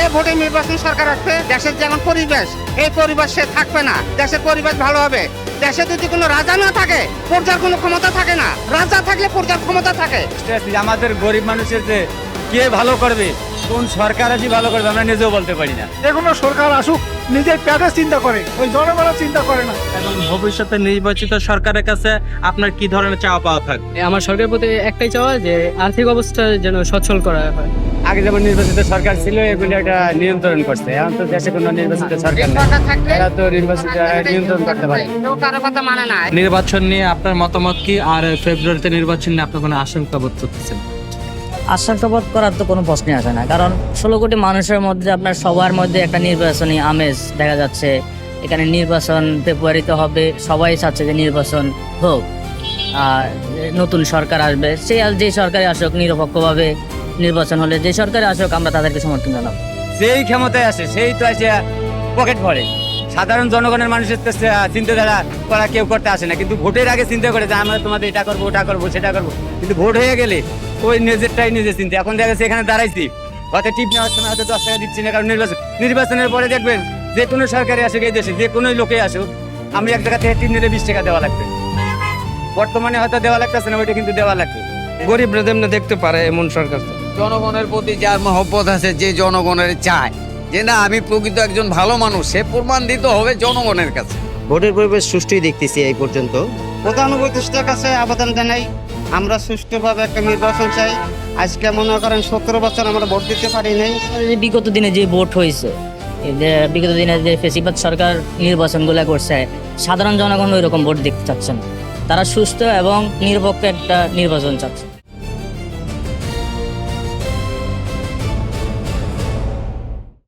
সে ভোটে নির্বাচন সরকার আসবে, দেশের যেমন পরিবেশ, এই পরিবেশ সে থাকবে না। দেশের পরিবেশ ভালো হবে। দেশে যদি কোনো রাজা না থাকে, প্রজার কোনো ক্ষমতা থাকে না। রাজা থাকলে প্রজার ক্ষমতা থাকে। আমাদের গরিব মানুষের যে কে ভালো করবে, কোন সরকার আজ ভালো করবে, আমরা নিজেও বলতে পারি না। যে কোনো সরকার আসুক, নিজের পেটের চিন্তা করে, ওই জনগণের চিন্তা করে না। এবং ভবিষ্যতে নির্বাচিত সরকারের কাছে আপনার কি ধরনের চাওয়া পাওয়া থাকবে? আমার সরকারের প্রতি একটাই চাওয়া যে আর্থিক অবস্থা যেন সচ্ছল করা হয়। আগে যেমন নির্বাচিত সরকার ছিল, এগুলো একটা নিয়ন্ত্রণ করছে। এখন তো দেশে কোনো নির্বাচিত সরকার নেই, সরকার থাকলে এরা তো নির্বাচিত নিয়ন্ত্রণ করতে পারে। কেউ কারো কথা মানে না। নির্বাচন নিয়ে আপনার মতামত কি, আর ফেব্রুয়ারিতে নির্বাচন নিয়ে আপনার কোনো আশঙ্কা বোধ করতেছেন? আশঙ্কাবোধ করার তো কোনো প্রশ্নই আসে না, কারণ 16 কোটি মানুষের মধ্যে আপনার সবার মধ্যে একটা নির্বাচনী আমেজ দেখা যাচ্ছে। এখানে নির্বাচন ফেব্রুয়ারিতে হবে, সবাই চাচ্ছে যে নির্বাচন হোক, আর নতুন সরকার আসবে। সে যে সরকারে আসুক, নিরপেক্ষভাবে নির্বাচন হলে যে সরকারে আসুক আমরা তাদেরকে সমর্থন জানাবো। যেই ক্ষমতায় আসে সেই তো এসে পকেট ভরে। সাধারণ জনগণের মানুষের তো চিন্তাধারা করা কেউ করতে আসে না, কিন্তু ভোটের আগে চিন্তা করে যে আমরা তোমাদের এটা করবো, ওটা করবো, সেটা করবো। কিন্তু ভোট হয়ে গেলে ওই নিজেরটাই নিজে চিন্তা। এখন দেখা যাচ্ছে এখানে দাঁড়াইছি, হয়তো টিপ নেওয়ার সময় হয়তো 10 টাকা দিচ্ছি না, কারণ নির্বাচনের পরে দেখবেন যে কোনো সরকারি আসুক এই দেশে, যে কোনো লোকে আসুক, আমি এক জায়গা থেকে টিপ নিলে 20 টাকা দেওয়া লাগবে। বর্তমানে হয়তো দেওয়া লাগতেছে না, ওইটা কিন্তু দেওয়া লাগবে। গরিবরা যেমন দেখতে পারে এমন সরকার। জনগণের প্রতি যার মহব্বত আছে, যে জনগণের চায় যে না আমি প্রকৃত একজন ভালো মানুষ, সে প্রমাণ দিতে হবে জনগণের কাছে। ভোটের পরিবেশ সুষ্ঠুই দেখতেছি এই পর্যন্ত। প্রধান উপদেষ্টার কাছে আবেদন জানাই, আমরা সুষ্ঠুভাবে একটা নির্বাচন চাই। আজকে মনে করেন 17 বছর আমরা ভোট দিতে পারি নাই। যে বিগত দিনে যে ভোট হয়েছে, এই যে বিগত দিনে যে ফেসিবাদ সরকার নির্বাচনগুলো করছে, সাধারণ জনগণ ওই রকম ভোট দেখতে চাচ্ছেন। তারা সুস্থ এবং নিরপেক্ষ একটা নির্বাচন চাচ্ছে।